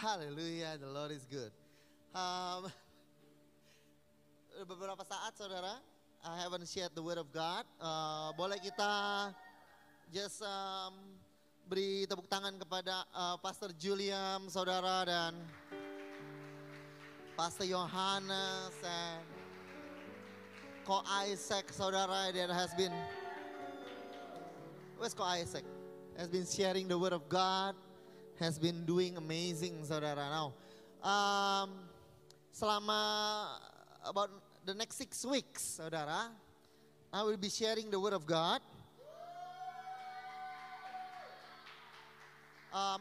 Hallelujah, the Lord is good. Um, Beberapa saat saudara, I haven't shared the word of God. Boleh kita just beri tepuk tangan kepada Pastor Julian saudara dan Pastor Yohanes and Ko Isaac saudara that has been, where's Ko Isaac? Has been sharing the word of God, has been doing amazing saudara. Now, selama about the next 6 weeks saudara, I will be sharing the word of God.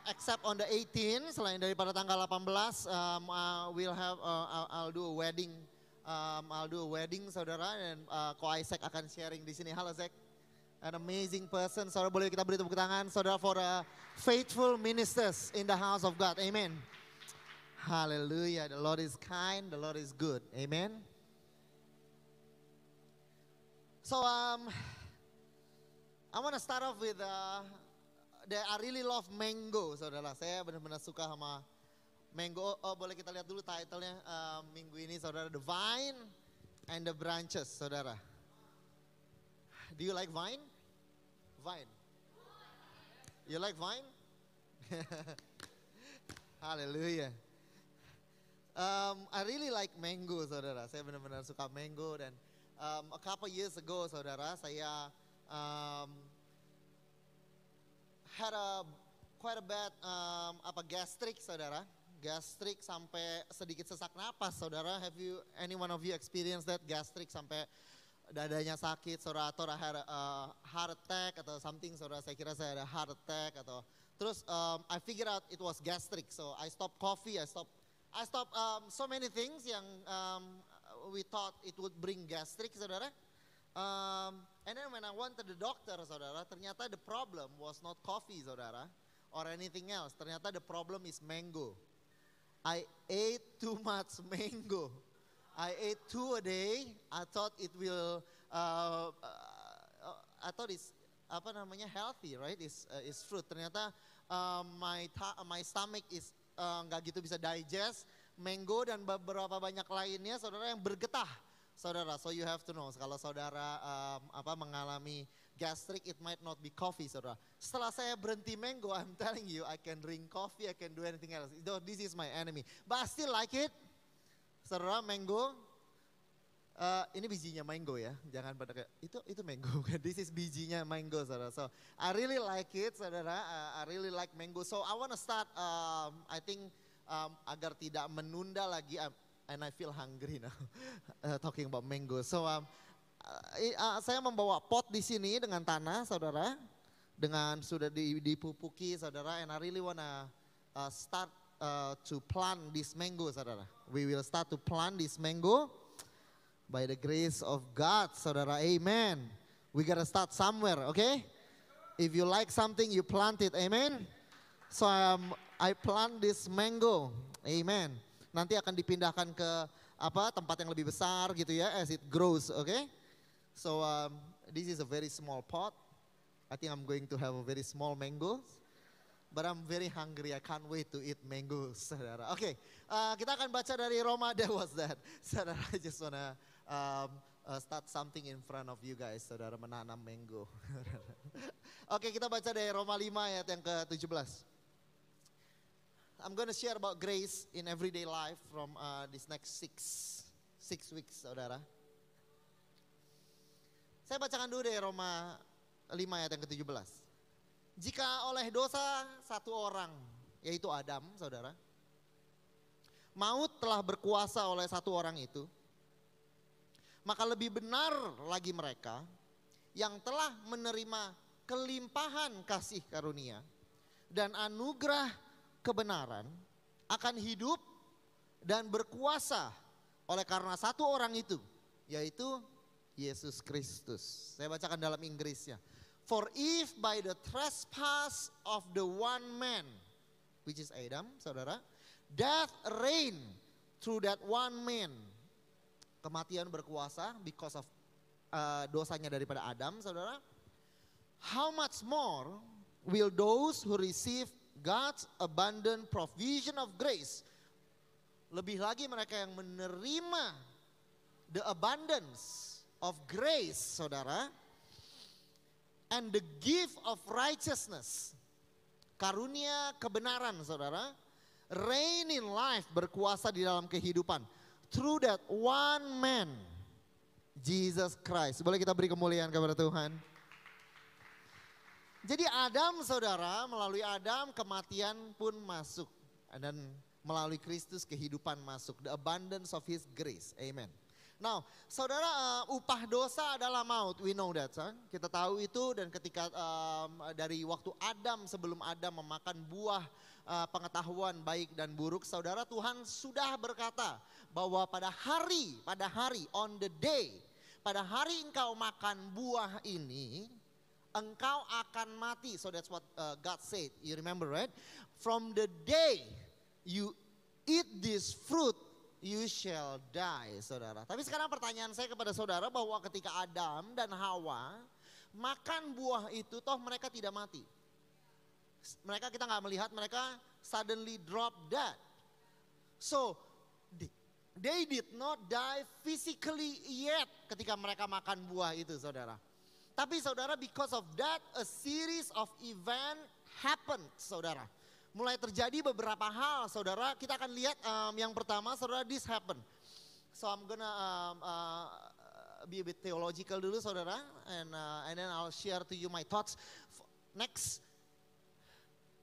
Except on the 18th, selain daripada tanggal 18, I'll do a wedding. I'll do a wedding saudara, dan Ko Isaac akan sharing di sini. Halo Zach, an amazing person. Saudara boleh kita beri tepuk tangan saudara for the faithful ministers in the house of God. Amen. Hallelujah. The Lord is kind, the Lord is good. Amen. So I want to start off with I really love mango, saudara. Saya benar-benar suka sama mango. Oh, boleh kita lihat dulu title-nya minggu ini, saudara. The Vine and the Branches, saudara. Do you like vine? Vine. You like vine? Hallelujah. I really like mango, saudara. Saya benar-benar suka mango, dan a couple years ago, saudara, saya had quite a bad gastric, saudara. Gastric sampai sedikit sesak napas, saudara. Have you, any one of you experienced that? Gastric sampai dadanya sakit, saudara, atau had a heart attack atau something, saudara. Saya kira saya ada heart attack atau terus I figured out it was gastric, so I stopped coffee, I stopped so many things yang we thought it would bring gastric, saudara. And then when I went to the doctor, saudara, ternyata the problem was not coffee, saudara, or anything else. Ternyata the problem is mango. I ate too much mango. I ate 2 a day. I thought it will, I thought it's healthy, right? It's fruit. Ternyata my stomach is nggak gitu bisa digest mango dan beberapa banyak lainnya, saudara, yang bergetah, saudara. So you have to know, kalau saudara mengalami gastric, it might not be coffee, saudara. Setelah saya berhenti mango, I'm telling you, I can drink coffee, I can do anything else. This is my enemy, but I still like it, saudara. Mango, ini bijinya mango ya, jangan pada kayak itu mango. This is bijinya mango, saudara. So I really like it, saudara. I really like mango. So I want to start, I think agar tidak menunda lagi. And I feel hungry now talking about mango. So saya membawa pot di sini dengan tanah, saudara, dengan sudah dipupuki, saudara. And I really wanna start to plant this mango, saudara. We will start to plant this mango by the grace of God, saudara. Amen. We gotta start somewhere, okay? If you like something, you plant it. Amen. So I plant this mango. Amen. Nanti akan dipindahkan ke tempat yang lebih besar gitu ya, as it grows, okay? So this is a very small pot. I think I'm going to have a very small mango, but I'm very hungry. I can't wait to eat mangoes, saudara. Okay, kita akan baca dari Roma. That was that, saudara. I just wanna start something in front of you guys, saudara, menanam mango. Oke, kita baca dari Roma 5 ayat yang ke-17. I'm going to share about grace in everyday life from this next six weeks, saudara. Saya bacakan dulu dari Roma 5 ayat yang ke-17. Jika oleh dosa satu orang, yaitu Adam, saudara, maut telah berkuasa oleh satu orang itu, maka lebih benar lagi mereka yang telah menerima kelimpahan kasih karunia dan anugerah kebenaran akan hidup dan berkuasa oleh karena satu orang itu, yaitu Yesus Kristus. Saya bacakan dalam Inggrisnya. For if by the trespass of the one man, which is Adam, saudara, death reigned through that one man. Kematian berkuasa because of dosanya daripada Adam, saudara. How much more will those who receive God's abundant provision of grace. Lebih lagi mereka yang menerima the abundance of grace, saudara. And the gift of righteousness. Karunia kebenaran, saudara. Reign in life, berkuasa di dalam kehidupan. Through that one man, Jesus Christ. Boleh kita beri kemuliaan kepada Tuhan. Jadi Adam, saudara, melalui Adam kematian pun masuk. Dan melalui Kristus kehidupan masuk. The abundance of His grace. Amen. Now, saudara, upah dosa adalah maut. We know that, son. Kita tahu itu, dan ketika dari waktu Adam, sebelum Adam memakan buah pengetahuan baik dan buruk, saudara, Tuhan sudah berkata bahwa pada hari, on the day, pada hari engkau makan buah ini, engkau akan mati. So that's what God said. You remember, right? From the day you eat this fruit, you shall die, saudara. Tapi sekarang pertanyaan saya kepada saudara bahwa ketika Adam dan Hawa makan buah itu, toh mereka tidak mati. Mereka, kita nggak melihat mereka suddenly drop dead. So they did not die physically yet ketika mereka makan buah itu, saudara. Tapi saudara, because of that a series of event happened, saudara. Mulai terjadi beberapa hal, saudara. Kita akan lihat yang pertama, saudara, this happened. So I'm gonna be a bit theological dulu, saudara, and then I'll share to you my thoughts. Next.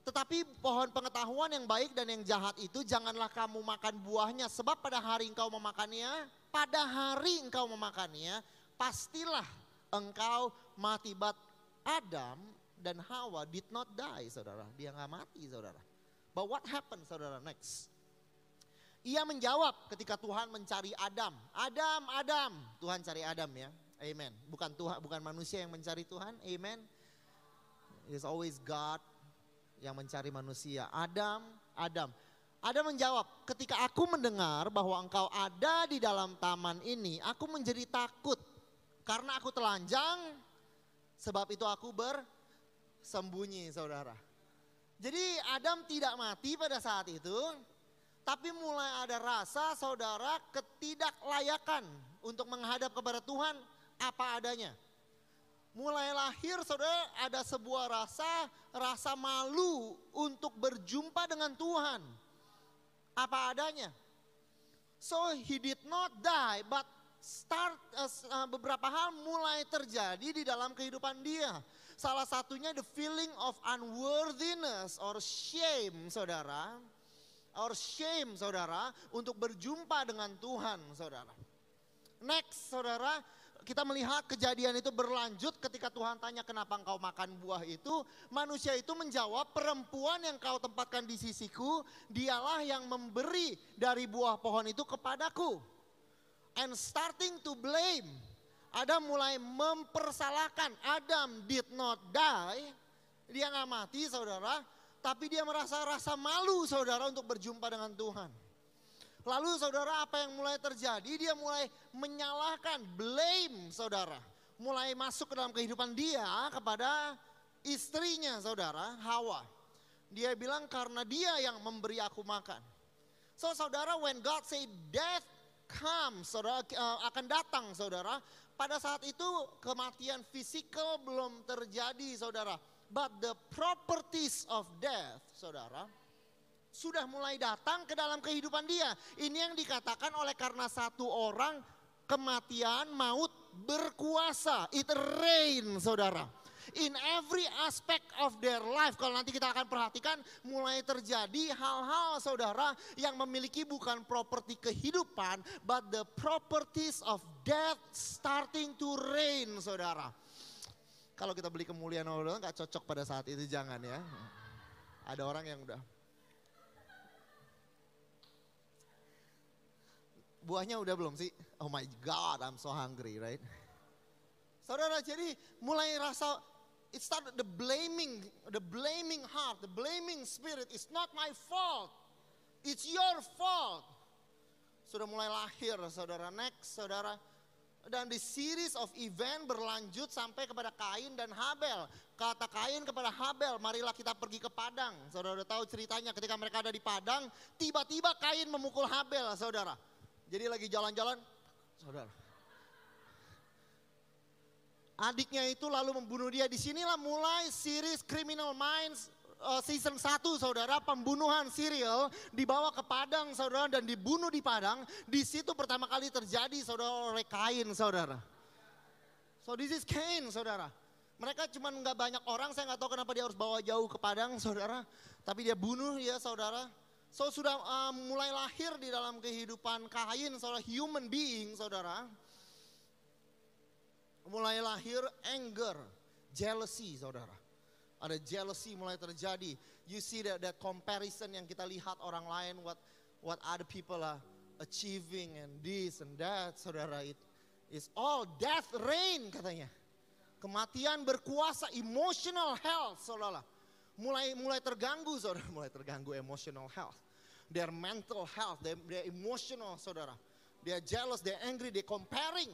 Tetapi pohon pengetahuan yang baik dan yang jahat itu janganlah kamu makan buahnya, sebab pada hari engkau memakannya, pastilah engkau mati. But Adam dan Hawa did not die, saudara. Dia nggak mati, saudara. But what happened, saudara, next? Ia menjawab ketika Tuhan mencari Adam. Adam. Tuhan cari Adam, ya. Amen. Bukan Tuhan, bukan manusia yang mencari Tuhan. Amen. It's always God yang mencari manusia. Adam. Adam menjawab, ketika aku mendengar bahwa engkau ada di dalam taman ini, aku menjadi takut. Karena aku telanjang, sebab itu aku bersembunyi, saudara. Jadi Adam tidak mati pada saat itu, tapi mulai ada rasa, saudara, ketidaklayakan untuk menghadap kepada Tuhan apa adanya. Mulai lahir, saudara, ada sebuah rasa malu untuk berjumpa dengan Tuhan. Apa adanya. So he did not die, but beberapa hal mulai terjadi di dalam kehidupan dia. Salah satunya the feeling of unworthiness or shame, saudara. Or shame, saudara, untuk berjumpa dengan Tuhan, saudara. Next, saudara, kita melihat kejadian itu berlanjut ketika Tuhan tanya kenapa engkau makan buah itu. Manusia itu menjawab, perempuan yang kau tempatkan di sisiku, dialah yang memberi dari buah pohon itu kepadaku. And starting to blame. Adam mulai mempersalahkan. Adam did not die. Dia gak mati, saudara. Tapi dia merasa rasa malu, saudara, untuk berjumpa dengan Tuhan. Lalu saudara, apa yang mulai terjadi? Dia mulai menyalahkan, blame, saudara. Mulai masuk ke dalam kehidupan dia kepada istrinya, saudara, Hawa. Dia bilang karena dia yang memberi aku makan. So saudara, when God say death comes, saudara, akan datang, saudara. Pada saat itu kematian fisikal belum terjadi, saudara. But the properties of death, saudara, sudah mulai datang ke dalam kehidupan dia. Ini yang dikatakan oleh karena satu orang kematian, maut berkuasa. It reign, saudara. In every aspect of their life. Kalau nanti kita akan perhatikan mulai terjadi hal-hal, saudara, yang memiliki bukan properti kehidupan, but the properties of death starting to reign, saudara. Kalau kita beli kemuliaan Allah gak cocok pada saat itu, jangan ya. Ada orang yang udah buahnya udah belum sih? Oh my God, I'm so hungry, right? Saudara, jadi mulai rasa, it started the blaming heart, the blaming spirit. It's not my fault, it's your fault. Sudah mulai lahir, saudara. Next, saudara. Dan di series of event berlanjut sampai kepada Kain dan Habel. Kata Kain kepada Habel, marilah kita pergi ke padang. Saudara tahu ceritanya ketika mereka ada di padang, tiba-tiba Kain memukul Habel, saudara. Jadi lagi jalan-jalan, saudara. Adiknya itu lalu membunuh dia. Disinilah mulai series Criminal Minds season 1, saudara, pembunuhan serial dibawa ke padang, saudara, dan dibunuh di padang. Di situ pertama kali terjadi, saudara, oleh Kain, saudara. So this is Cain, saudara. Mereka cuma nggak banyak orang, saya nggak tahu kenapa dia harus bawa jauh ke padang, saudara. Tapi dia bunuh ya, saudara. So sudah mulai lahir di dalam kehidupan Kain, saudara, human being, saudara. Mulai lahir anger, jealousy, saudara. Ada jealousy mulai terjadi. You see that comparison yang kita lihat orang lain, what other people are achieving and this and that, saudara. It is all death reign katanya. Kematian berkuasa, emotional health, saudara. Mulai terganggu, saudara. Mulai terganggu emotional health. Their mental health, their emotional, saudara. They are jealous, they are angry, they comparing.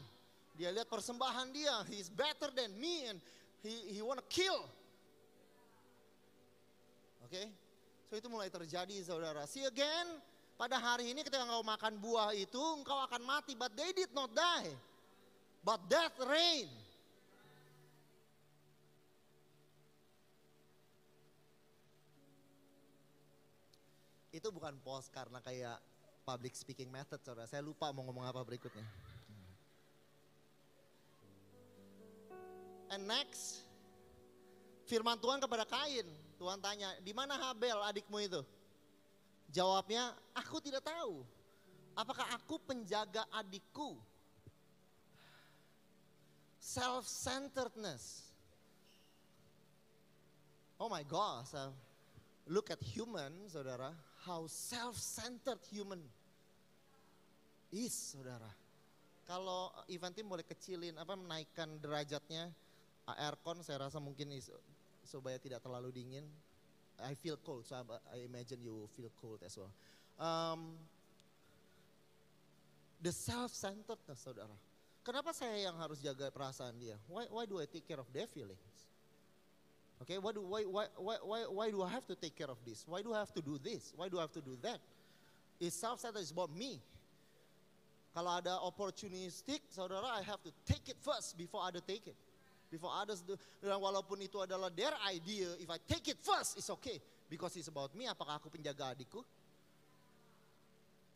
Dia lihat persembahan dia, he's better than me and he wanna kill. Oke, so itu mulai terjadi, saudara. See again, pada hari ini ketika engkau makan buah itu, engkau akan mati. But they did not die, but death reigned. Itu bukan post karena kayak public speaking method, saudara. Saya lupa mau ngomong apa berikutnya. And next, firman Tuhan kepada Kain. Tuhan tanya, di mana Habel adikmu itu? Jawabnya, aku tidak tahu. Apakah aku penjaga adikku? Self-centeredness. Oh my gosh, look at human, saudara. How self-centered human is, saudara. Kalau event team boleh kecilin, menaikkan derajatnya. Aircon saya rasa mungkin supaya tidak terlalu dingin. I feel cold, so I imagine you feel cold as well. The self-centeredness, saudara. Kenapa saya yang harus jaga perasaan dia? Why do I take care of their feelings? Okay, why do I have to take care of this? Why do I have to do this? Why do I have to do that? It's self-centered, it's about me. Kalau ada opportunistic, saudara, I have to take it first before other take it. Before others do, dan walaupun itu adalah their idea, if I take it first, it's okay. Because it's about me, apakah aku penjaga adikku?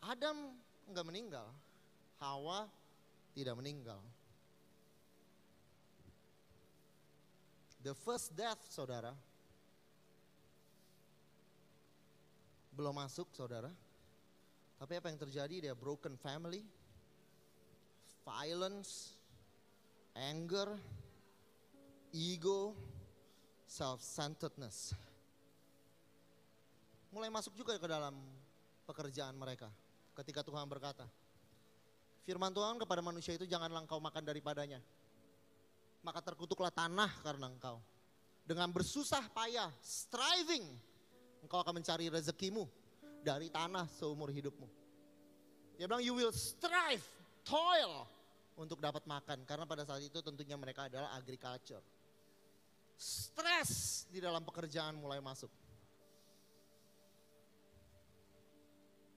Adam enggak meninggal, Hawa tidak meninggal. The first death, saudara, belum masuk, saudara. Tapi apa yang terjadi? Dia broken family, violence, anger, ego, self-centeredness. Mulai masuk juga ke dalam pekerjaan mereka. Ketika Tuhan berkata, firman Tuhan kepada manusia itu, janganlah engkau makan daripadanya. Maka terkutuklah tanah karena engkau. Dengan bersusah payah, striving, engkau akan mencari rezekimu dari tanah seumur hidupmu. Dia bilang, you will strive, toil untuk dapat makan. Karena pada saat itu tentunya mereka adalah agriculture. Stres di dalam pekerjaan mulai masuk.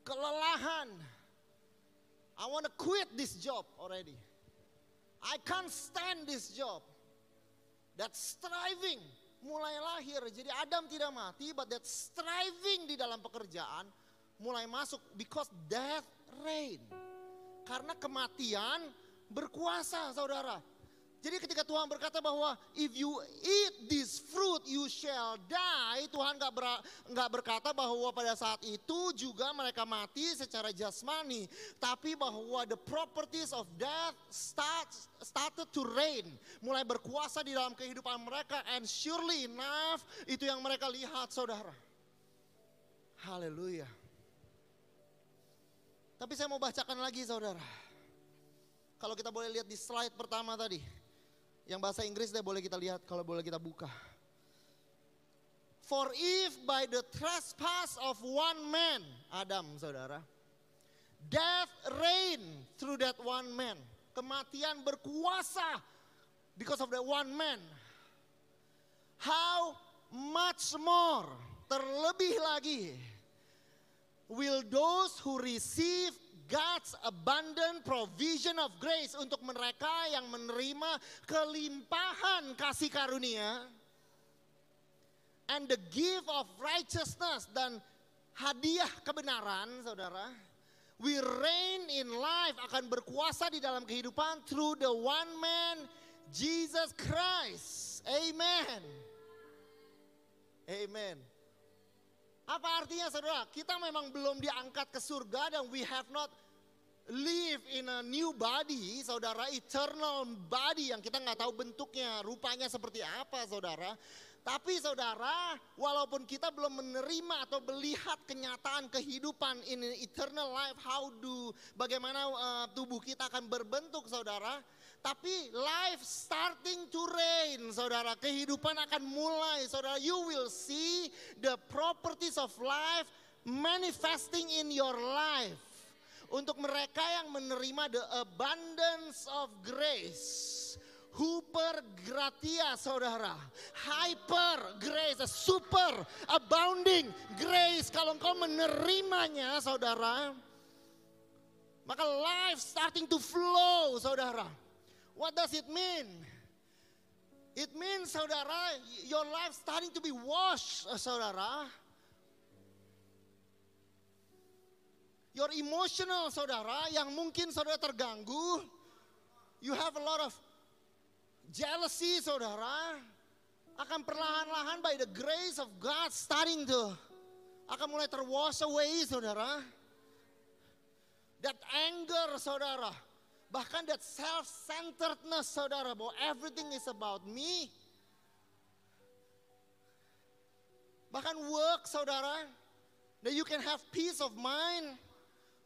Kelelahan. I want to quit this job already. I can't stand this job. That striving mulai lahir. Jadi Adam tidak mati, but that striving di dalam pekerjaan mulai masuk. Because death reign. Karena kematian berkuasa, saudara. Jadi ketika Tuhan berkata bahwa if you eat this fruit you shall die, Tuhan gak berkata bahwa pada saat itu juga mereka mati secara jasmani. Tapi bahwa the properties of death started to reign. Mulai berkuasa di dalam kehidupan mereka, and surely enough itu yang mereka lihat, saudara. Haleluya. Tapi saya mau bacakan lagi, saudara. Kalau kita boleh lihat di slide pertama tadi. Yang bahasa Inggris deh boleh kita lihat, kalau boleh kita buka. For if by the trespass of one man, Adam, saudara, death reigned through that one man. kematian berkuasa because of the one man. How much more, terlebih lagi, will those who receive God's abundant provision of grace, untuk mereka yang menerima kelimpahan kasih karunia, and the gift of righteousness, dan hadiah kebenaran, saudara, we reign in life, akan berkuasa di dalam kehidupan through the one man, Jesus Christ. Amen. Amen. Apa artinya, saudara? Kita memang belum diangkat ke surga dan we have not live in a new body, saudara, eternal body yang kita nggak tahu bentuknya, rupanya seperti apa, saudara. Tapi saudara, walaupun kita belum menerima atau melihat kenyataan kehidupan in eternal life, bagaimana tubuh kita akan berbentuk, saudara. Tapi life starting to reign, saudara. Kehidupan akan mulai, saudara. You will see the properties of life manifesting in your life. Untuk mereka yang menerima the abundance of grace. Hyper gratia, saudara. Hyper grace, super abounding grace. Kalau engkau menerimanya, saudara, maka life starting to flow, saudara. What does it mean? It means, saudara, your life starting to be washed, saudara. Your emotional, saudara, yang mungkin saudara terganggu. You have a lot of jealousy, saudara, akan perlahan-lahan by the grace of God starting to akan mulai terwash away, saudara. That anger, saudara, bahkan that self-centeredness, saudara, bahwa everything is about me. Bahkan work, saudara, that you can have peace of mind,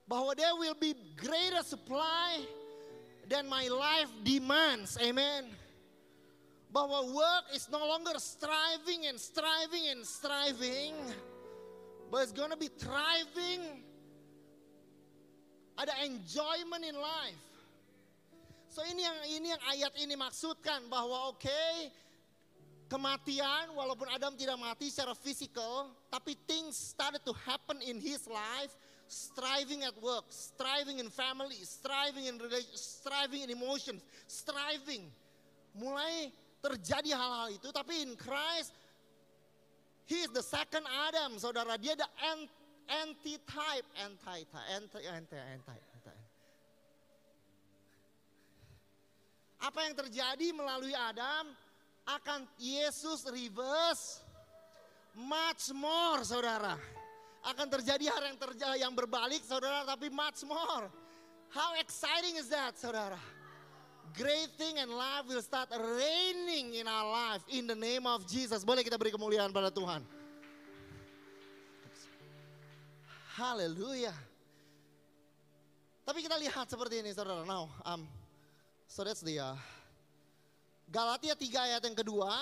bahwa there will be greater supply than my life demands. Amen. Bahwa work is no longer striving and striving and striving, but it's gonna be thriving. Ada enjoyment in life. So ini yang ayat ini maksudkan, bahwa kematian, walaupun Adam tidak mati secara fisikal, tapi things started to happen in his life. Striving at work, striving in family, striving in relationship, striving in emotions, striving. Mulai terjadi hal-hal itu, tapi in Christ, He is the second Adam, saudara. Dia ada anti-type. Apa yang terjadi melalui Adam, akan Yesus reverse much more, saudara. Akan terjadi hal yang berbalik, saudara, tapi much more. How exciting is that, saudara? Great thing and life will start reigning in our life in the name of Jesus. Boleh kita beri kemuliaan pada Tuhan. Haleluya. Tapi kita lihat seperti ini, saudara. Now, so that's the Galatia 3 ayat yang kedua.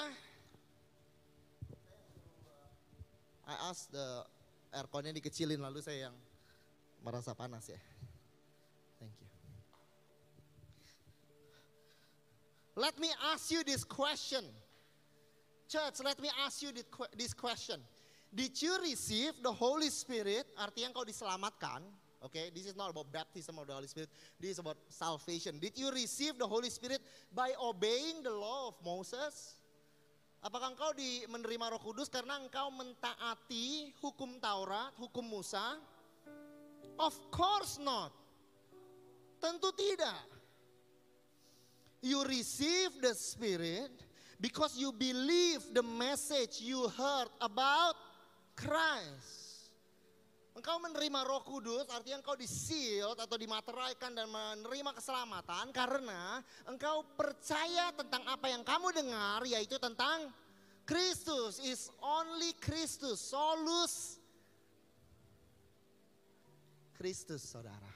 I asked the airconnya dikecilin, lalu saya yang merasa panas ya. Thank you. Let me ask you this question. Church, let me ask you this question. Did you receive the Holy Spirit? Artinya kau diselamatkan. Okay, this is not about baptism of the Holy Spirit. This is about salvation. Did you receive the Holy Spirit by obeying the law of Moses? Apakah engkau menerima Roh Kudus karena engkau mentaati hukum Taurat, hukum Musa? Of course not. Tentu tidak. You receive the Spirit because you believe the message you heard about Christ. Engkau menerima Roh Kudus artinya engkau di-sealed atau dimateraikan dan menerima keselamatan karena engkau percaya tentang apa yang kamu dengar, yaitu tentang Kristus. Is only Kristus, solus Kristus, saudara.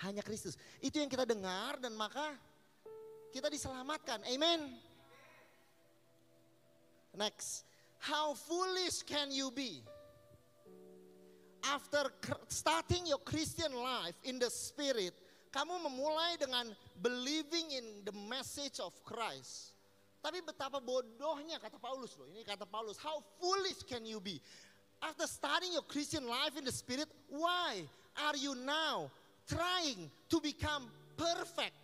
Hanya Kristus. Itu yang kita dengar dan maka kita diselamatkan. Amen. Next. How foolish can you be? After starting your Christian life in the Spirit, Kamu memulai dengan believing in the message of Christ. Tapi betapa bodohnya kata Paulus loh. Ini kata Paulus, how foolish can you be? After starting your Christian life in the Spirit, why are you now trying to become perfect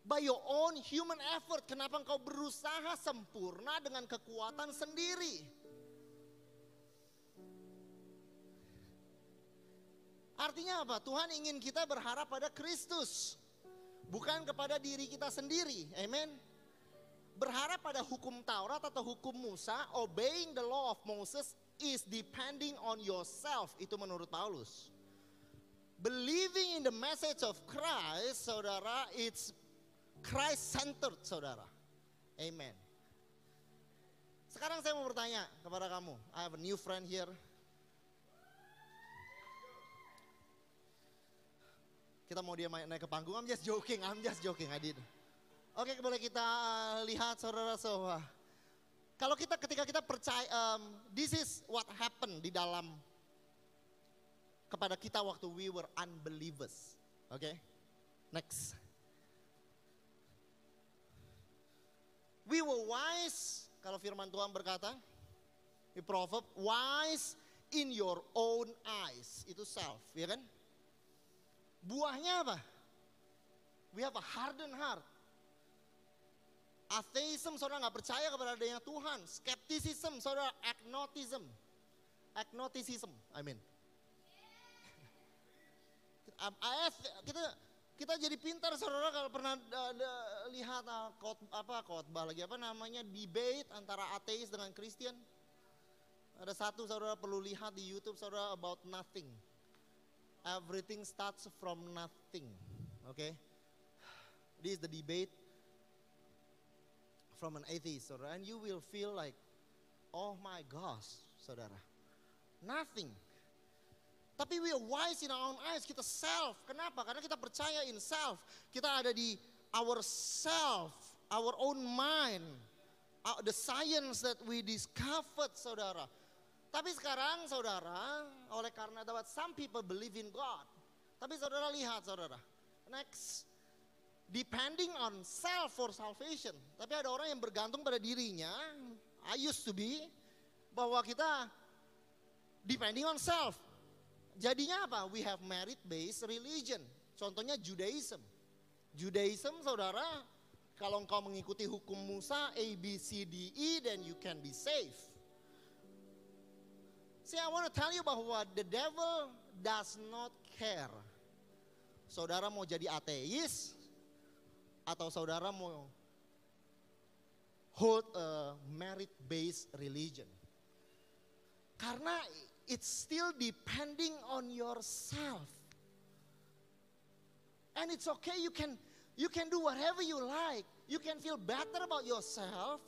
by your own human effort? Kenapa engkau berusaha sempurna dengan kekuatan sendiri? Artinya apa? Tuhan ingin kita berharap pada Kristus, bukan kepada diri kita sendiri. Amen. Berharap pada hukum Taurat atau hukum Musa, obeying the law of Moses is depending on yourself. Itu menurut Paulus. Believing in the message of Christ, saudara, it's Christ-centered, saudara. Amen. Sekarang saya mau bertanya kepada kamu. I have a new friend here. Kita mau dia naik ke panggung. I'm just joking, I did. Oke, boleh kita lihat saudara semua. Kalau ketika kita percaya, this is what happened di dalam kepada kita waktu we were unbelievers. Oke, next. We were wise, kalau firman Tuhan berkata, di proverb, wise in your own eyes. Itu self, ya kan? Buahnya apa? We have a hardened heart. Atheism, saudara nggak percaya kepada adanya Tuhan. Skepticism, saudara agnosticism. I mean. Kita jadi pintar, saudara, kalau pernah lihat khotbah lagi debate antara ateis dengan Kristen. Ada satu, saudara perlu lihat di YouTube, saudara, about nothing. Everything starts from nothing. Okay? This is the debate from an atheist, saudara, and you will feel like, oh my gosh, saudara, nothing. Tapi we are wise in our own eyes. Kita self. Kenapa? Karena kita percaya in self. Kita ada di our self, our own mind, the science that we discovered, saudara. Tapi sekarang, saudara, oleh karena dapat some people believe in God. Tapi saudara lihat, saudara, next. Depending on self for salvation. Tapi ada orang yang bergantung pada dirinya. I used to be. Bahwa kita depending on self. Jadinya apa? We have merit-based religion. Contohnya Judaism. Judaism, saudara, kalau engkau mengikuti hukum Musa, A, B, C, D, E, then you can be saved. See, I want to tell you bahwa the devil does not care. Saudara mau jadi ateis, atau saudara mau hold a merit-based religion. Karena it's still depending on yourself. And it's okay, you can do whatever you like. You can feel better about yourself.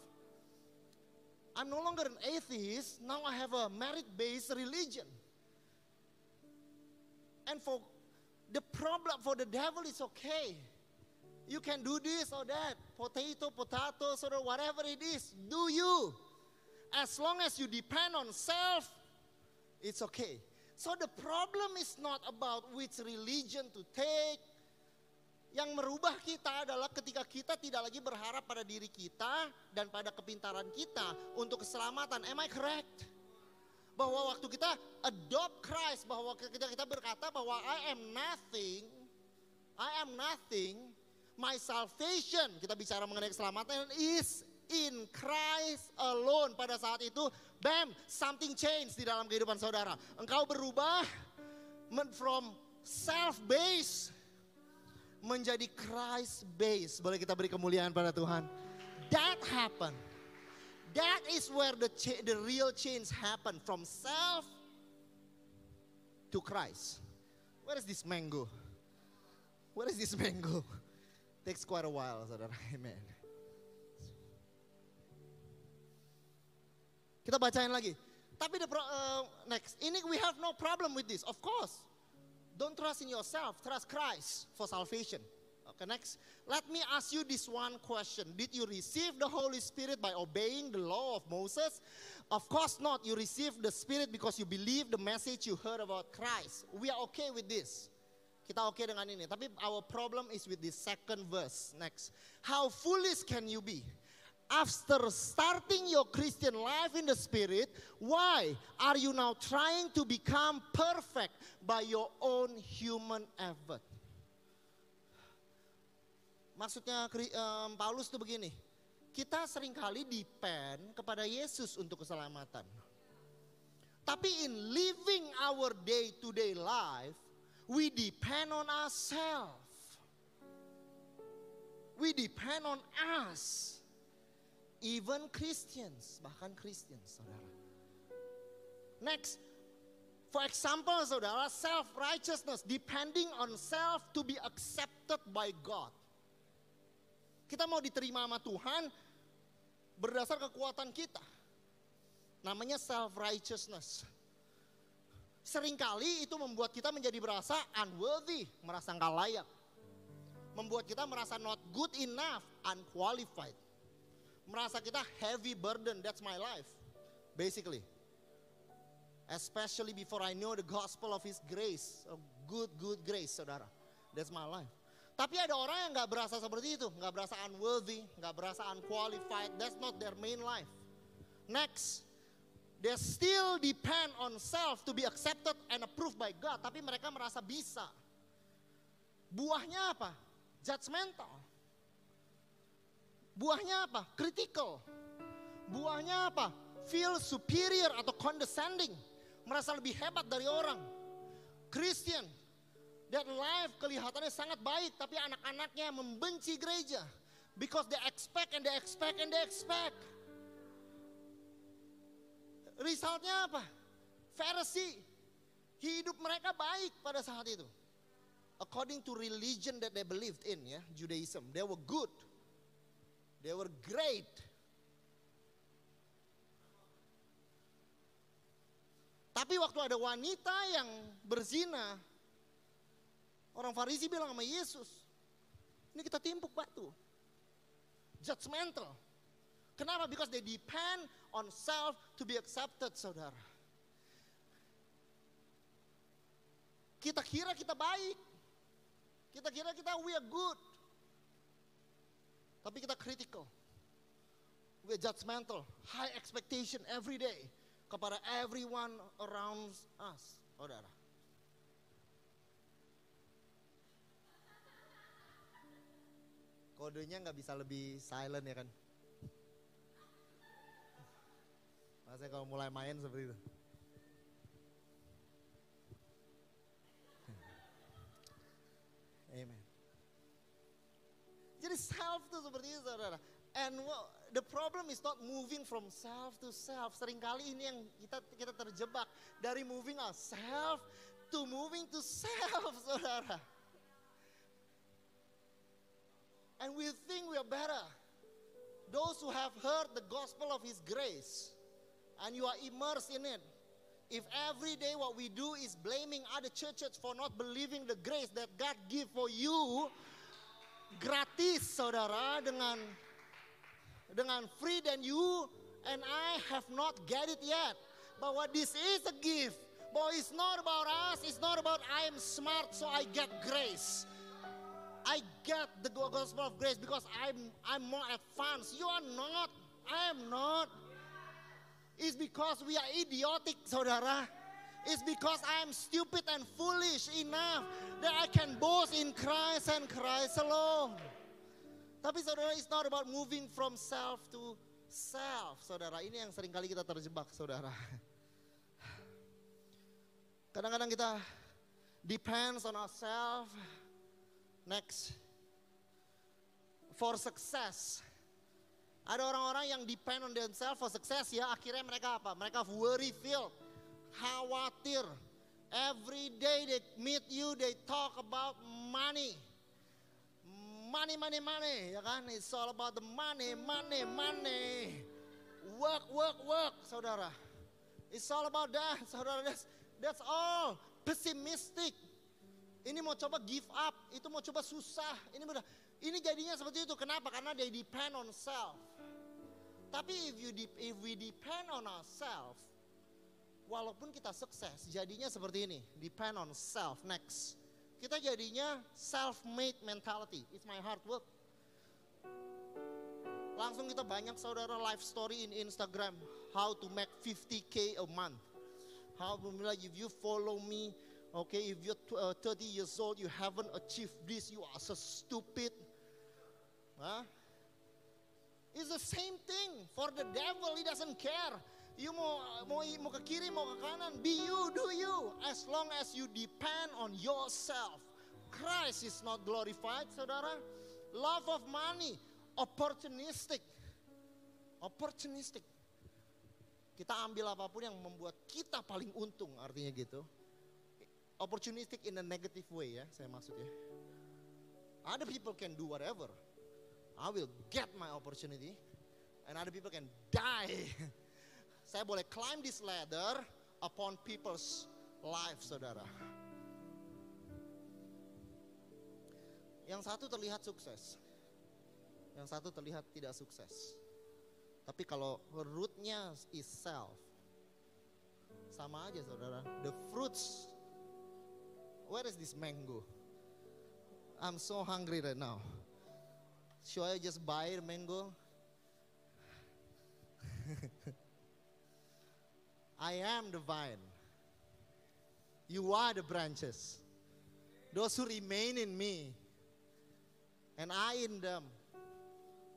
I'm no longer an atheist, now I have a merit-based religion. And for the devil, it's okay. You can do this or that, potato, or whatever it is, do you. As long as you depend on self, it's okay. So the problem is not about which religion to take. Yang merubah kita adalah ketika kita tidak lagi berharap pada diri kita dan pada kepintaran kita untuk keselamatan. Am I correct? Bahwa waktu kita adopt Christ, bahwa ketika kita berkata bahwa I am nothing, my salvation, kita bicara mengenai keselamatan, is in Christ alone. Pada saat itu, bam, something changed di dalam kehidupan saudara. Engkau berubah from self-based menjadi Christ-based. Boleh kita beri kemuliaan pada Tuhan. That happened. That is where the real change happened. From self to Christ. Where is this mango? Takes quite a while, saudara. Amen. Kita bacain lagi. Tapi next, ini we have no problem with this. Of course, don't trust in yourself. Trust Christ for salvation. Okay, next. Let me ask you this one question. Did you receive the Holy Spirit by obeying the law of Moses? Of course not. You received the Spirit because you believe the message you heard about Christ. We are okay with this. Kita oke dengan ini. Tapi our problem is with the second verse. Next. How foolish can you be? After starting your Christian life in the Spirit, why are you now trying to become perfect by your own human effort? Maksudnya Paulus itu begini. Kita seringkali depend kepada Yesus untuk keselamatan. Tapi in living our day-to-day life, we depend on ourselves. We depend on us. Even Christians, bahkan Christians, saudara. Next, for example, saudara, self-righteousness, depending on self to be accepted by God. Kita mau diterima sama Tuhan berdasar kekuatan kita. Namanya self-righteousness. Seringkali itu membuat kita menjadi berasa unworthy, merasa nggak layak. Membuat kita merasa not good enough, unqualified. Merasa kita heavy burden, that's my life. Basically. Especially before I know the gospel of His grace. Of good grace, saudara. That's my life. Tapi ada orang yang gak berasa seperti itu. Gak berasa unworthy, gak berasa unqualified. That's not their main life. Next. They still depend on self to be accepted and approved by God. Tapi mereka merasa bisa. Buahnya apa? Judgmental. Buahnya apa? Critical. Buahnya apa? Feel superior atau condescending. Merasa lebih hebat dari orang. Christian. That life kelihatannya sangat baik, tapi anak-anaknya membenci gereja. Because they expect and they expect and they expect. Resultnya apa? Pharisee. Hidup mereka baik pada saat itu. According to religion that they believed in, ya, Judaism. They were good. They were great. Tapi waktu ada wanita yang berzina, orang Farisi bilang sama Yesus, ini kita timpuk batu. Judgmental. Kenapa? Because they depend on self to be accepted, saudara. Kita kira kita baik. Kita kira kita we are good. Tapi kita critical. We are judgmental. High expectation every day kepada everyone around us, saudara. Kodenya nggak bisa lebih silent ya kan? Maksudnya kalau mulai main seperti itu. Amen. Jadi self itu seperti itu, saudara. And the problem is not moving from self to self. Seringkali ini yang kita terjebak dari moving ourselves to moving to self, saudara. And we think we are better. Those who have heard the gospel of His grace and you are immersed in it. If every day what we do is blaming other churches for not believing the grace that God give for you, gratis, saudara, dengan free, then you and I have not get it yet. Bahwa this is a gift. Bahwa it's not about us, it's not about I am smart so I get grace. I get the gospel of grace because I'm more advanced. You are not. I am not. It's because we are idiotic, saudara. It's because I am stupid and foolish enough that I can boast in Christ and Christ alone. Tapi saudara, it's not about moving from self to self, saudara. Ini yang seringkali kita terjebak, saudara. Kadang-kadang kita depends on ourselves. Next, for success. Ada orang-orang yang depend on themselves for success, ya. Akhirnya mereka apa? Mereka worry filled, khawatir. Every day they meet you, they talk about money. Money, money, money, ya kan? It's all about the money, money, money. Work, work, work, saudara. It's all about that, saudara. That's all. Pessimistic. Ini mau coba give up, itu mau coba susah. Ini jadinya seperti itu. Kenapa? Karena they depend on self. Tapi if we depend on ourselves, walaupun kita sukses, jadinya seperti ini. Depend on self. Next. Kita jadinya self-made mentality. It's my hard work. Langsung kita banyak saudara life story in Instagram. How to make 50K a month. How if you follow me, okay, if you're 30 years old, you haven't achieved this, you are so stupid. Huh? It's the same thing for the devil. He doesn't care. You mau ke kiri, mau ke kanan, be you, do you. As long as you depend on yourself. Christ is not glorified, saudara. Love of money, opportunistic. Opportunistic. Kita ambil apapun yang membuat kita paling untung, artinya gitu. Opportunistic in a negative way ya, saya maksudnya. Other people can do whatever. I will get my opportunity. And other people can die. Saya boleh climb this ladder upon people's life, saudara. Yang satu terlihat sukses. Yang satu terlihat tidak sukses. Tapi kalau rootnya is self, sama aja saudara. The fruits, where is this mango? I'm so hungry right now. Should I just buy the mango? I am the vine. You are the branches. Those who remain in me, and I in them,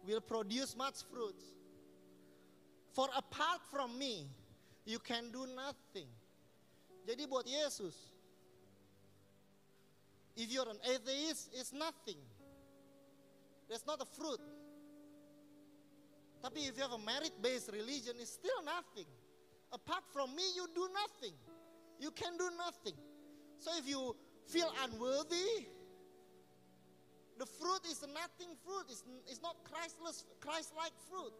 will produce much fruit. For apart from me, you can do nothing. Jadi buat Yesus, if you're an atheist, it's nothing. That's not a fruit. Tapi if you have a merit-based religion, it's still nothing. Apart from me, you do nothing. You can do nothing. So if you feel unworthy, the fruit is a nothing fruit. It's not Christ-like fruit.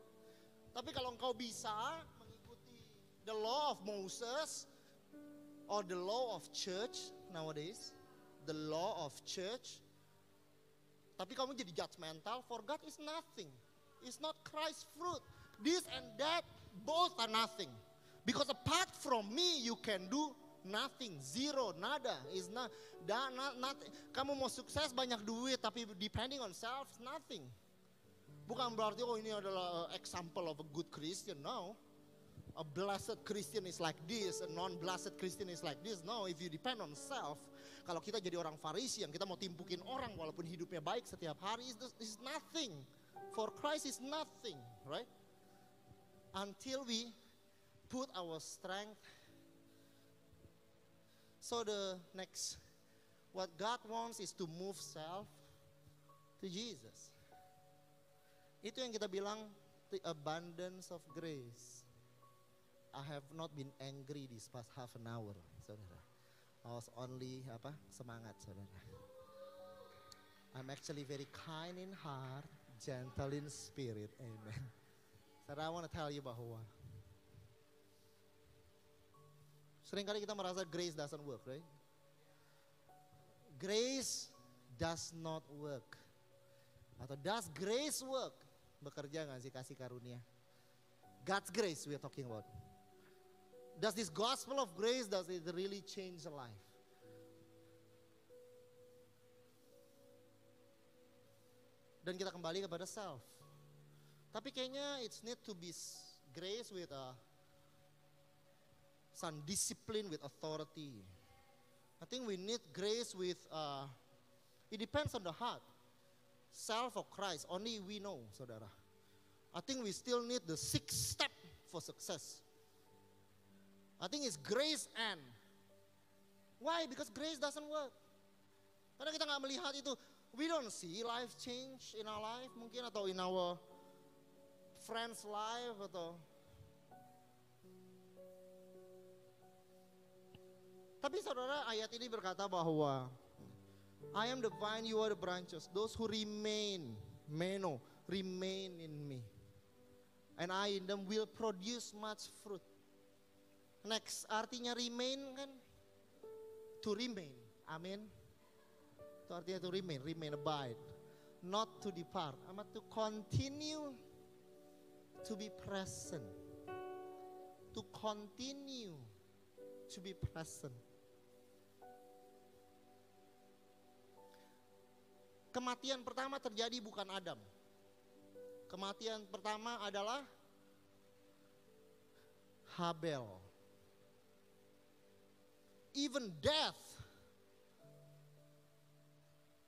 Tapi kalau engkau bisa mengikuti the law of Moses or the law of church nowadays, the law of church, tapi kamu jadi judgmental, for God is nothing. It's not Christ fruit. This and that, both are nothing. Because apart from me, you can do nothing. Zero, nada. Is not, nothing. Kamu mau sukses banyak duit, tapi depending on self, nothing. Bukan berarti ini adalah example of a good Christian. No. A blessed Christian is like this, a non-blessed Christian is like this. No, if you depend on self, kalau kita jadi orang Farisi yang kita mau timpukin orang walaupun hidupnya baik setiap hari, is nothing. For Christ is nothing, right? Until we put our strength. So the next, what God wants is to move self to Jesus. Itu yang kita bilang the abundance of grace. I have not been angry this past half an hour, saudara. I was only semangat, saudara. I'm actually very kind in heart, gentle in spirit, amen. Saudara, I want to tell you bahwa seringkali kita merasa grace doesn't work, right? Grace does not work. Atau does grace work? Bekerja gak sih kasih karunia? God's grace we are talking about. Does this gospel of grace, does it really change a life? Dan kita kembali kepada self. Tapi kayaknya it's need to be grace with some discipline with authority. I think we need grace with, it depends on the heart. Self or Christ, only we know, saudara. I think we still need the 6th step for success. I think it's grace and. Why? Because grace doesn't work. Karena kita gak melihat itu. We don't see life change in our life mungkin, atau in our friends' life, atau. Tapi saudara, ayat ini berkata bahwa I am the vine, you are the branches. Those who remain in me. And I in them will produce much fruit. Next, artinya remain kan? To remain, amin. Itu artinya to remain, abide. Not to depart, but to continue to be present. To continue to be present. Kematian pertama terjadi bukan Adam. Kematian pertama adalah Habel. Even death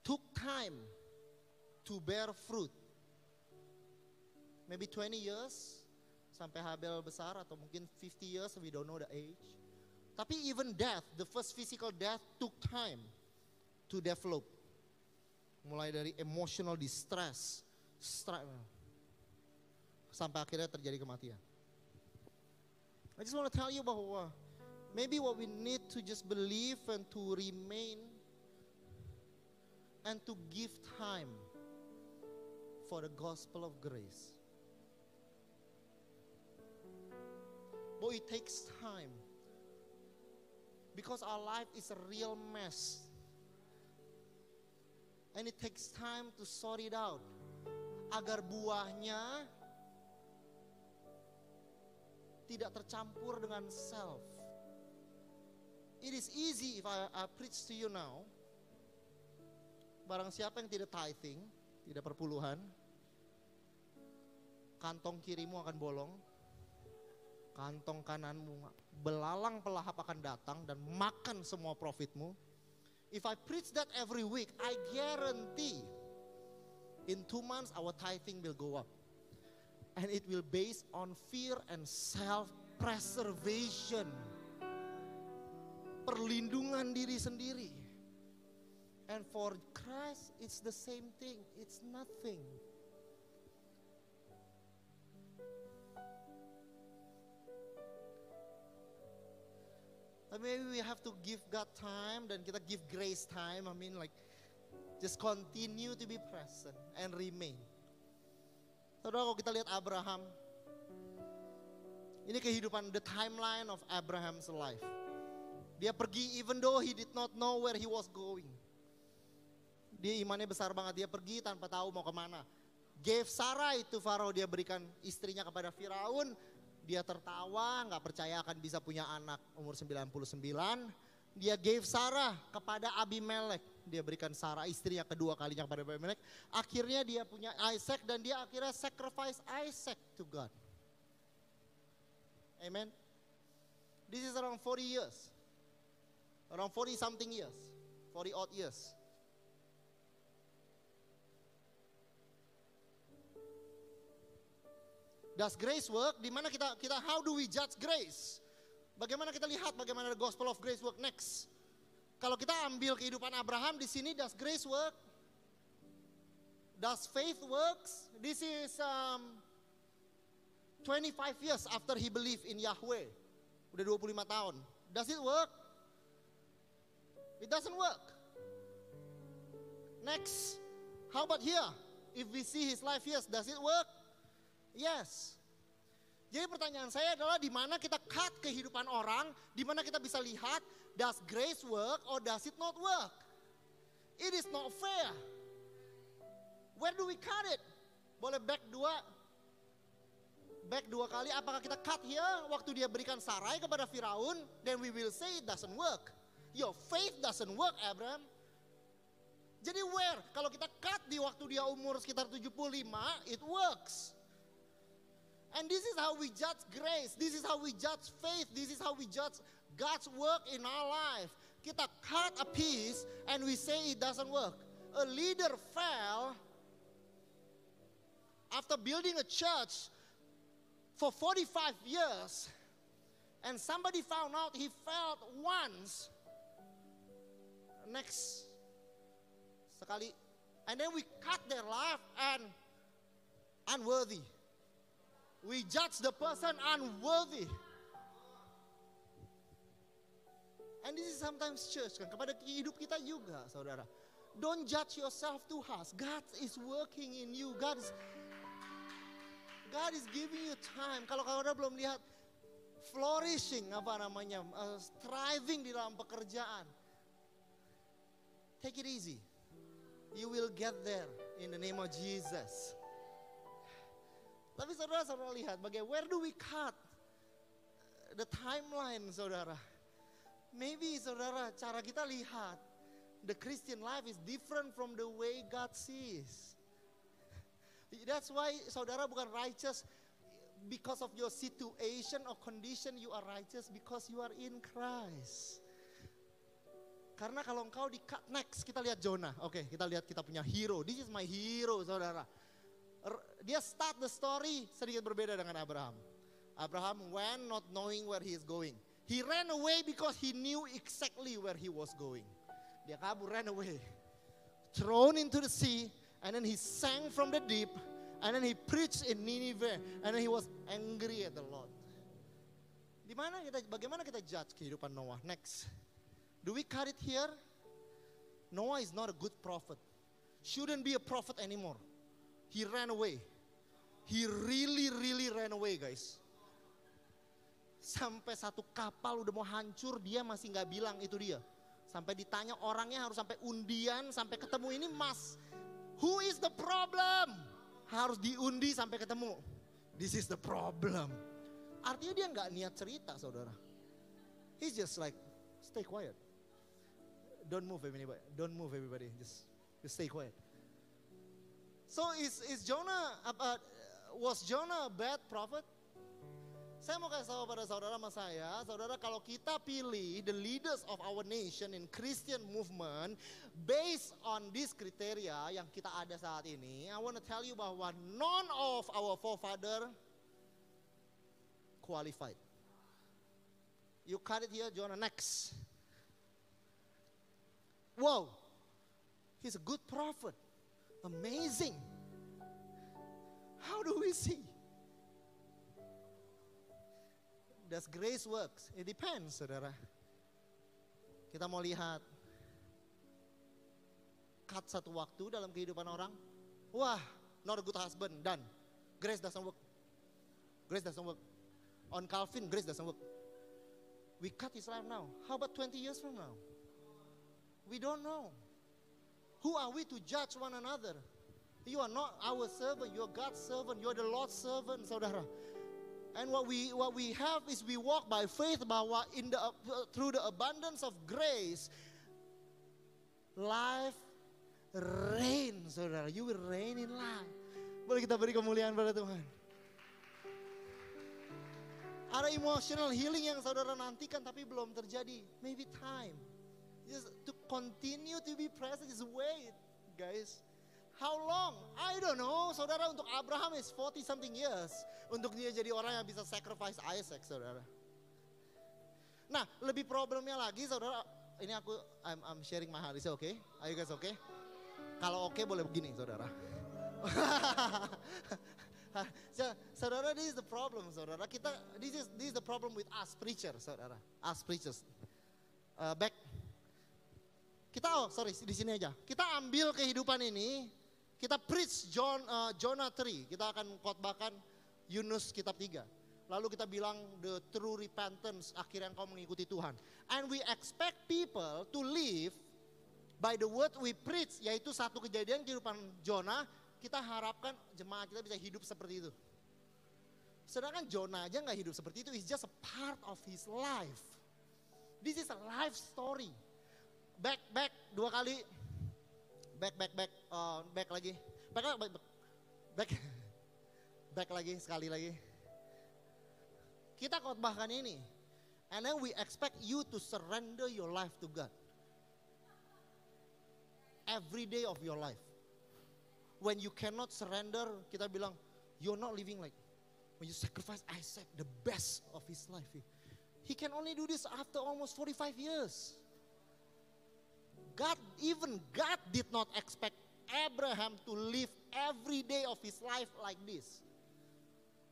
took time to bear fruit. Maybe 20 years sampai Habel besar, atau mungkin 50 years, we don't know the age. Tapi even death, the first physical death took time to develop. Mulai dari emotional distress, sampai akhirnya terjadi kematian. I just want to tell you bahwa maybe what we need to just believe and to remain and to give time for the gospel of grace. But it takes time because our life is a real mess. And it takes time to sort it out agar buahnya tidak tercampur dengan self. It is easy if I preach to you now. Barang siapa yang tidak tithing, tidak perpuluhan, kantong kirimu akan bolong, kantong kananmu belalang pelahap akan datang dan makan semua profitmu. If I preach that every week, I guarantee in 2 months our tithing will go up. And it will based on fear and self-preservation. Perlindungan diri sendiri. And for Christ, it's the same thing. It's nothing. Maybe we have to give God time dan kita give grace time. I mean like just continue to be present and remain. Saudara, kalau kita lihat Abraham, ini kehidupan, the timeline of Abraham's life. Dia pergi even though he did not know where he was going. Dia imannya besar banget, dia pergi tanpa tahu mau kemana. Gave Sarah itu Farao, dia berikan istrinya kepada Firaun. Dia tertawa, gak percaya akan bisa punya anak umur 99. Dia gave Sarah kepada Abimelek. Dia berikan Sarah istrinya kedua kalinya kepada Abimelek. Akhirnya dia punya Isaac dan dia akhirnya sacrifice Isaac to God. Amen. This is around 40 years. Around 40 something years. 40 odd years. Does grace work? Di mana kita how do we judge grace? Bagaimana kita lihat bagaimana the gospel of grace work next? Kalau kita ambil kehidupan Abraham di sini, does grace work? Does faith works? This is 25 years after he believed in Yahweh. Udah 25 tahun. Does it work? It doesn't work. Next, how about here? If we see his life, yes, does it work? Yes. Jadi pertanyaan saya adalah di mana kita cut kehidupan orang, di mana kita bisa lihat does grace work or does it not work? It is not fair. Where do we cut it? Boleh back dua kali. Apakah kita cut here waktu dia berikan Sarai kepada Firaun? Then we will say it doesn't work. Your faith doesn't work, Abraham. Jadi where? Kalau kita cut di waktu dia umur sekitar 75, it works. And this is how we judge grace. This is how we judge faith. This is how we judge God's work in our life. Kita cut a piece and we say it doesn't work. A leader fell after building a church for 45 years. And somebody found out he fell once. Next sekali. And then we cut their life and unworthy. We judge the person unworthy. And this is sometimes church kan, kepada hidup kita juga saudara. Don't judge yourself too harsh. God is working in you. God is giving you time. Kalau saudara belum lihat flourishing thriving di dalam pekerjaan. Take it easy. You will get there in the name of Jesus. Tapi saudara lihat where do we cut the timeline saudara? Maybe saudara cara kita lihat the Christian life is different from the way God sees. That's why saudara bukan righteous because of your situation or condition, you are righteous because you are in Christ. Karena kalau engkau di-cut, next kita lihat Jonah. Oke, kita lihat kita punya hero. This is my hero, saudara. Dia start the story sedikit berbeda dengan Abraham. Abraham went not knowing where he is going. He ran away because he knew exactly where he was going. Dia kabur, ran away. Thrown into the sea, and then he sank from the deep, and then he preached in Nineveh, and then he was angry at the Lord. Bagaimana kita judge kehidupan Noah? Next. Do we cut it here? Noah is not a good prophet. Shouldn't be a prophet anymore. He ran away. He really ran away, guys. Sampai satu kapal udah mau hancur, dia masih gak bilang itu dia. Sampai ditanya orangnya harus sampai undian, sampai ketemu ini mas. Who is the problem? Harus diundi sampai ketemu. This is the problem. Artinya dia gak niat cerita, saudara. He's just like, stay quiet. Don't move everybody. Don't move everybody. Just stay quiet. So was Jonah a bad prophet? Saya mau kasih tahu pada saudara sama saya, saudara, kalau kita pilih the leaders of our nation in Christian movement based on this criteria yang kita ada saat ini, I want to tell you bahwa none of our forefather qualified. You cut it here, Jonah. Next. Wow, he's a good prophet. Amazing. How do we see? Does grace works? It depends, saudara. Kita mau lihat cut satu waktu dalam kehidupan orang. Wah, not a good husband, done. Grace doesn't work. Grace doesn't work. On Calvin, grace doesn't work. We cut his life now. How about 20 years from now? We don't know. Who are we to judge one another? You are not our servant, you are God's servant, you are the Lord's servant, saudara. And what we have is we walk by faith bahwa through the abundance of grace, life reign, saudara. You will reign in life. Boleh kita beri kemuliaan pada Tuhan. Ada emotional healing yang saudara nantikan tapi belum terjadi. Maybe time. Just to continue to be present, just wait, guys. How long? I don't know. Saudara, untuk Abraham is 40 something years. Untuk dia jadi orang yang bisa sacrifice Isaac, saudara. Nah, lebih problemnya lagi, saudara. Ini I'm sharing my heart. Is it okay? Are you guys okay? Kalau okay boleh begini, saudara. Saudara, this is the problem, saudara. This is the problem with us preachers, saudara. Us preachers. Di sini aja. Kita ambil kehidupan ini, kita preach Jonah 3. Kita akan khotbahkan Yunus kitab 3. Lalu kita bilang the true repentance, akhirnya engkau mengikuti Tuhan. And we expect people to live by the word we preach, yaitu satu kejadian kehidupan Jonah. Kita harapkan jemaat kita bisa hidup seperti itu. Sedangkan Jonah aja gak hidup seperti itu, it's just a part of his life. This is a life story. Back dua kali. Back lagi. Back lagi, sekali lagi. Kita khotbahkan ini. And then we expect you to surrender your life to God. Every day of your life. When you cannot surrender, kita bilang, you're not living like, when you sacrifice Isaac, the best of his life. He can only do this after almost 45 years. God did not expect Abraham to live every day of his life like this.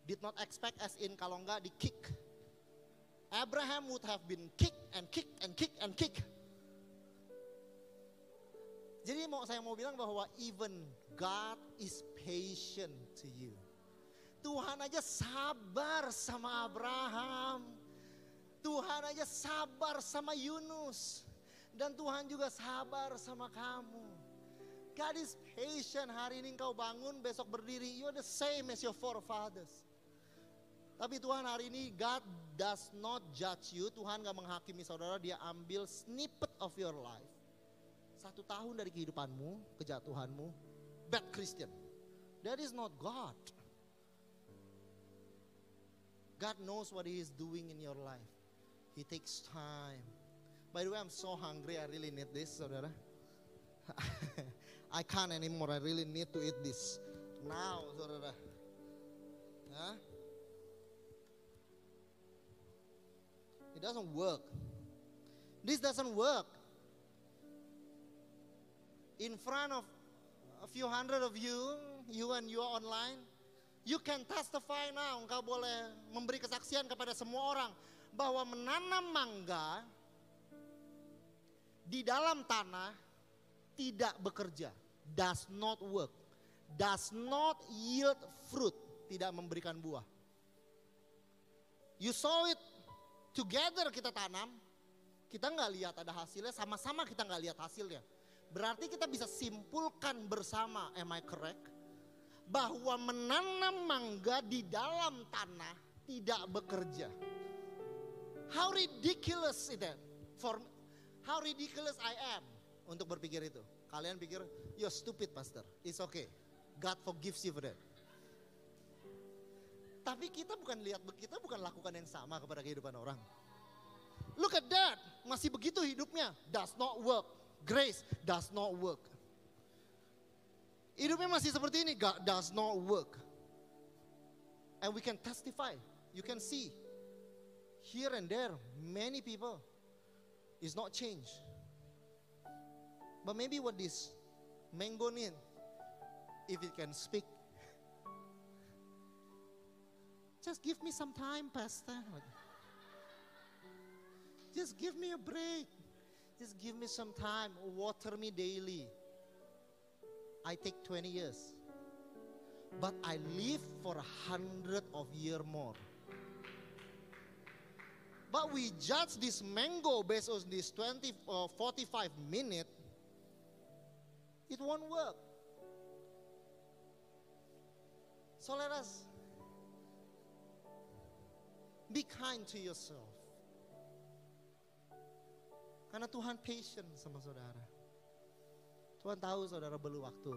Did not expect as in kalau enggak di kick. Abraham would have been kicked and kicked and kicked and kicked. Jadi saya mau bilang bahwa even God is patient to you. Tuhan aja sabar sama Abraham. Tuhan aja sabar sama Yunus. Dan Tuhan juga sabar sama kamu. God is patient. Hari ini engkau bangun, besok berdiri. You are the same as your forefathers. Tapi Tuhan hari ini, God does not judge you. Tuhan gak menghakimi saudara, dia ambil snippet of your life. 1 tahun dari kehidupanmu, kejatuhanmu, bad Christian. That is not God. God knows what He is doing in your life. He takes time. By the way, I'm so hungry. I really need this, saudara. I can't anymore. I really need to eat this now, saudara. Huh? It doesn't work. This doesn't work. In front of a few hundred of you and you are online, you can testify now. Engkau boleh memberi kesaksian kepada semua orang bahwa menanam mangga di dalam tanah tidak bekerja. Does not work. Does not yield fruit. Tidak memberikan buah. You saw it together, kita tanam. Kita nggak lihat ada hasilnya, sama-sama kita nggak lihat hasilnya. Berarti kita bisa simpulkan bersama, am I correct? Bahwa menanam mangga di dalam tanah tidak bekerja. How ridiculous is that? How ridiculous I am untuk berpikir itu. Kalian pikir, you're stupid pastor, it's okay. God forgives you for that. Tapi kita bukan lakukan yang sama kepada kehidupan orang. Look at that, masih begitu hidupnya, does not work. Grace does not work. Hidupnya masih seperti ini, God does not work. And we can testify, you can see. Here and there, many people is not changed. But maybe what this mango need, if it can speak, just give me some time, pastor. Just give me a break. Just give me some time. Water me daily. I take 20 years. But I live for 100 of year more. But we judge this mango based on this 45 minute. It won't work. So let us be kind to yourself. Karena Tuhan patient sama saudara. Tuhan tahu saudara perlu waktu.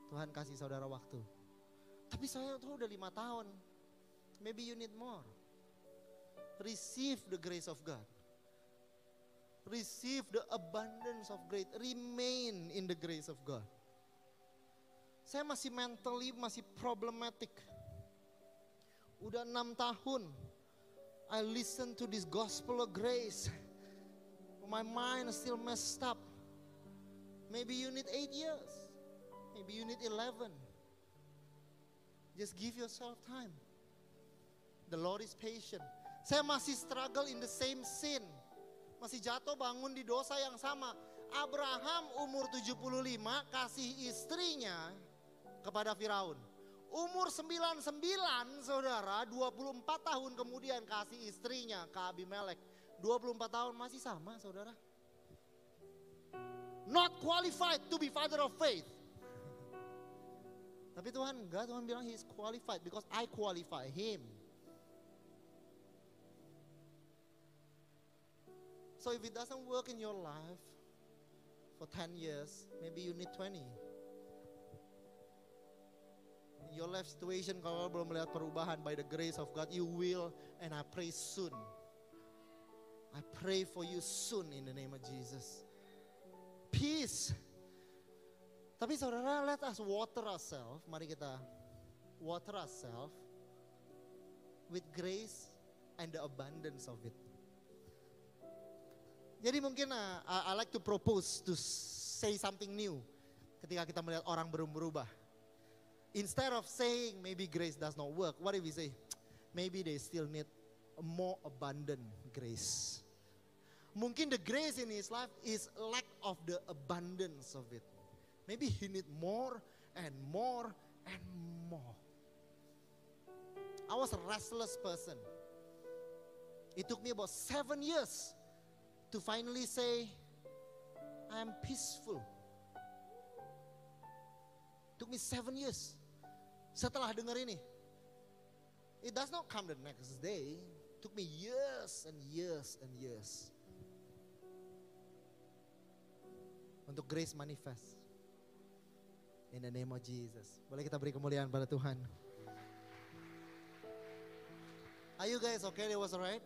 Tuhan kasih saudara waktu. Tapi saya tuh udah 5 tahun. Maybe you need more. Receive the grace of God. Receive the abundance of grace. Remain in the grace of God. Saya masih mentally masih problematic. Udah 6 tahun. I listen to this gospel of grace. My mind is still messed up. Maybe you need 8 years. Maybe you need 11. Just give yourself time. The Lord is patient. Saya masih struggle in the same sin. Masih jatuh bangun di dosa yang sama. Abraham umur 75 kasih istrinya kepada Firaun. Umur 99 saudara, 24 tahun kemudian kasih istrinya ke Abimelek. 24 tahun masih sama saudara. Not qualified to be father of faith. Tapi Tuhan enggak, Tuhan bilang he is qualified because I qualify him. So if it doesn't work in your life for 10 years, maybe you need 20. In your life situation kalau belum melihat perubahan, by the grace of God you will, and I pray soon. I pray for you soon in the name of Jesus. Peace. Tapi saudara, let us water ourselves. Mari kita water ourselves with grace and the abundance of it. Jadi mungkin I like to propose to say something new ketika kita melihat orang berubah. Instead of saying maybe grace does not work, what if we say maybe they still need a more abundant grace. Mungkin the grace in his life is lack of the abundance of it. Maybe he need more and more and more. I was a restless person. It took me about 7 years to finally say, I am peaceful. It took me 7 years. Setelah dengar ini, it does not come the next day. It took me years and years and years. untuk grace manifest. In the name of Jesus. Boleh kita beri kemuliaan pada Tuhan. Are you guys okay? That was alright?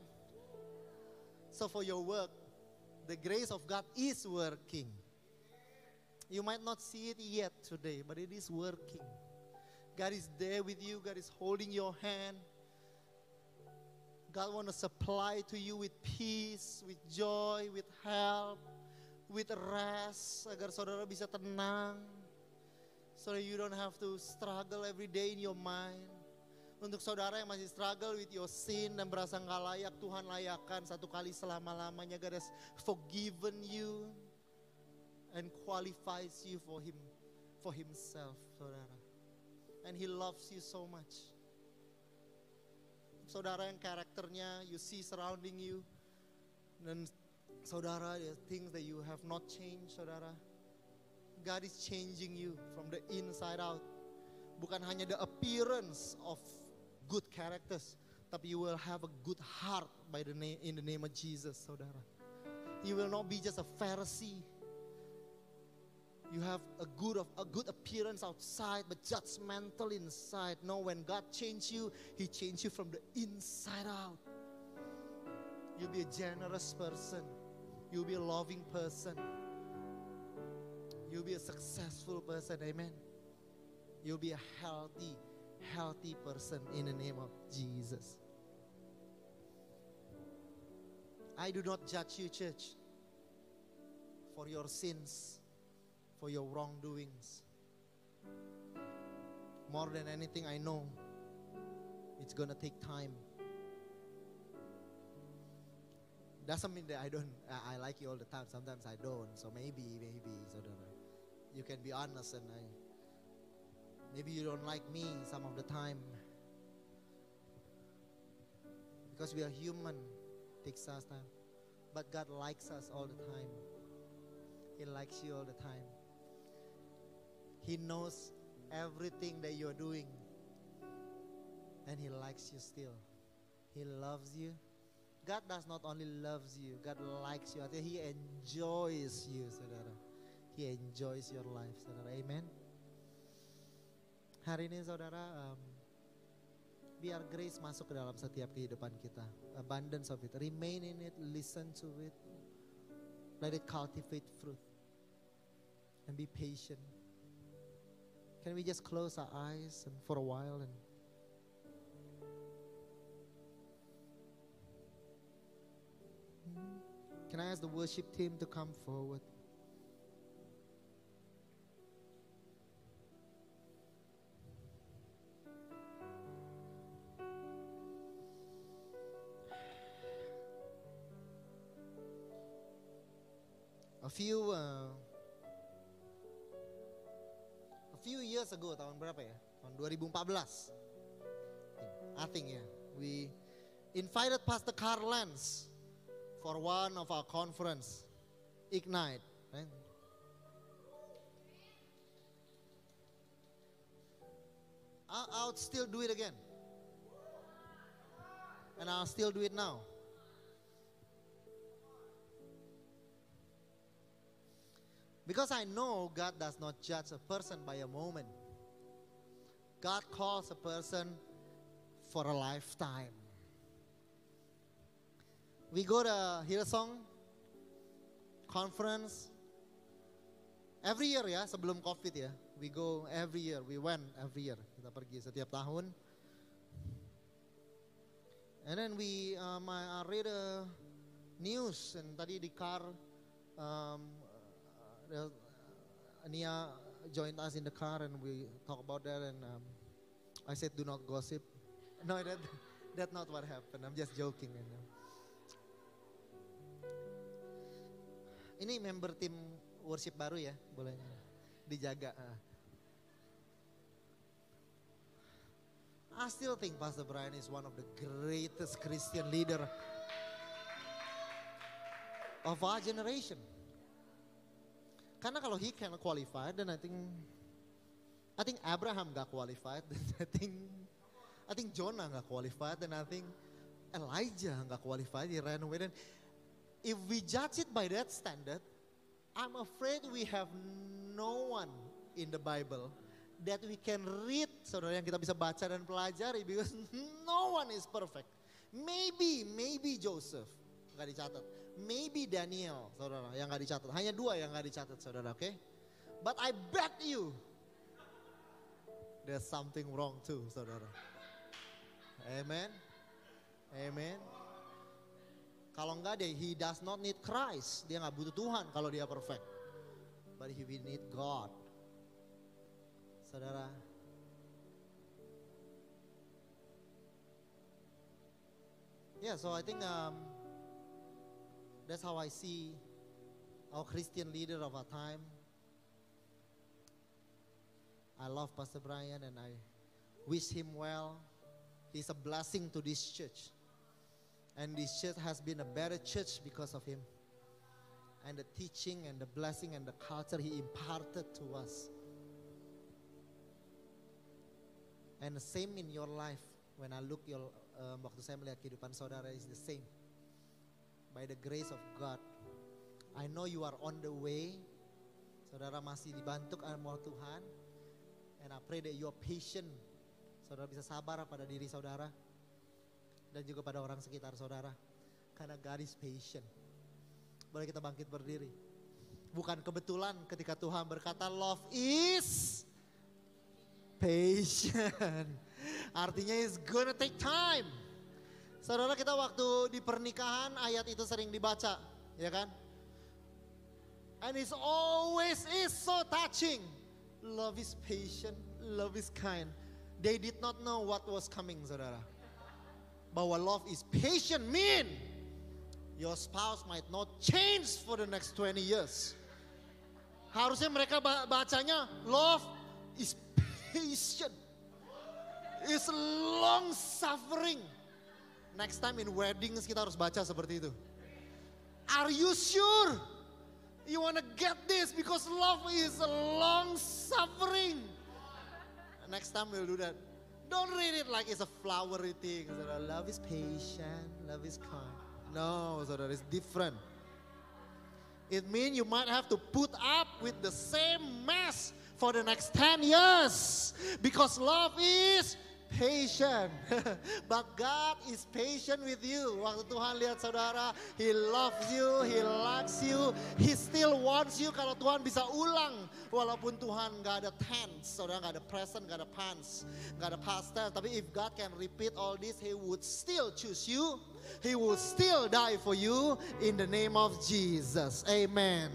So for your work, the grace of God is working. You might not see it yet today, but it is working. God is there with you. God is holding your hand. God wants to supply to you with peace, with joy, with help, with rest, agar saudara bisa tenang. So that you don't have to struggle every day in your mind. Untuk saudara yang masih struggle with your sin dan berasa nggak layak, Tuhan layakkan satu kali selama-lamanya. God has forgiven you and qualifies you for Himself, saudara. And He loves you so much. Saudara yang karakternya you see surrounding you, dan saudara, the things that you have not changed, saudara. God is changing you from the inside out. Bukan hanya the appearance of good characters, tapi you will have a good heart in the name of Jesus, saudara. You will not be just a Pharisee. You have a good appearance outside, but judgmental inside. No, when God changed you, He changed you from the inside out. You'll be a generous person. You'll be a loving person. You'll be a successful person, amen. You'll be a healthy person in the name of Jesus. I do not judge you, church, for your sins, for your wrongdoings. More than anything, I know it's gonna take time. Doesn't mean that I like you all the time. Sometimes I don't. So maybe, saudara, you can be honest, and maybe you don't like me some of the time. Because we are human, takes us time. But God likes us all the time. He likes you all the time. He knows everything that you're doing, and He likes you still. He loves you. God does not only loves you, God likes you. He enjoys you, saudara. He enjoys your life, saudara. Amen. Hari ini, saudara, biar grace masuk ke dalam setiap kehidupan kita. Abundance of it. Remain in it, listen to it. Let it cultivate fruit. And be patient. Can we just close our eyes and for a while and can I ask the worship team to come forward? A few years ago, tahun berapa ya? Tahun 2014. I think ya. We invited Pastor Carl Lentz for one of our conference, Ignite. Right? I'll still do it again. And I'll still do it now. Because I know God does not judge a person by a moment. God calls a person for a lifetime. We go to Hillsong conference every year ya, sebelum COVID ya. We go every year, we went every year. Kita pergi setiap tahun. And then I read a news, and tadi di car, Nia joined us in the car and we talk about that, and I said do not gossip. No, that's not what happened. I'm just joking. Ini member tim worship baru ya, boleh dijaga. I still think Pastor Brian is one of the greatest Christian leader of our generation. Karena kalau he can qualify, then I think Abraham got qualified. I think Jonah got qualified, and I think Elijah got qualified. He ran away. And if we judge it by that standard, I'm afraid we have no one in the Bible that we can read, saudara, yang kita bisa baca dan pelajari, because no one is perfect. Maybe Joseph, nggak dicatat. Maybe Daniel, saudara, yang nggak dicatat. Hanya 2 yang nggak dicatat, saudara, oke? But I bet you there's something wrong too, saudara. Amen. Amen. Kalau enggak he does not need Christ. Dia nggak butuh Tuhan kalau dia perfect. But he will need God. Saudara. Yeah, so I think that's how I see our Christian leader of our time. I love Pastor Brian and I wish him well. He's a blessing to this church. And this church has been a better church because of him. And the teaching and the blessing and the culture he imparted to us. And the same in your life. When I look waktu saya melihat kehidupan saudara is the same. By the grace of God. I know you are on the way. Saudara masih dibantu oleh Tuhan. And I pray that you are patient. Saudara bisa sabar pada diri saudara. Dan juga pada orang sekitar saudara. Karena God is patient. Boleh kita bangkit berdiri. Bukan kebetulan ketika Tuhan berkata love is patient. Artinya it's gonna take time. Saudara, kita waktu di pernikahan ayat itu sering dibaca. Ya kan? And it's always is so touching. Love is patient, love is kind. They did not know what was coming, saudara. Bahwa love is patient mean your spouse might not change for the next 20 years. Harusnya mereka bacanya love is patient. It's long suffering. Next time in weddings kita harus baca seperti itu. Are you sure you want to get this? Because love is a long suffering. Next time we'll do that. Don't read it like it's a flowery thing. Saudara, love is patient, love is kind. No, saudara, it's different. It means you might have to put up with the same mess for the next 10 years. Because love is patient. But God is patient with you. Waktu Tuhan lihat saudara, He loves you, He likes you, He still wants you. Kalau Tuhan bisa ulang, walaupun Tuhan gak ada tense, saudara, gak ada present, gak ada past, gak ada past tense. Tapi if God can repeat all this, He would still choose you. He will still die for you in the name of Jesus. Amen.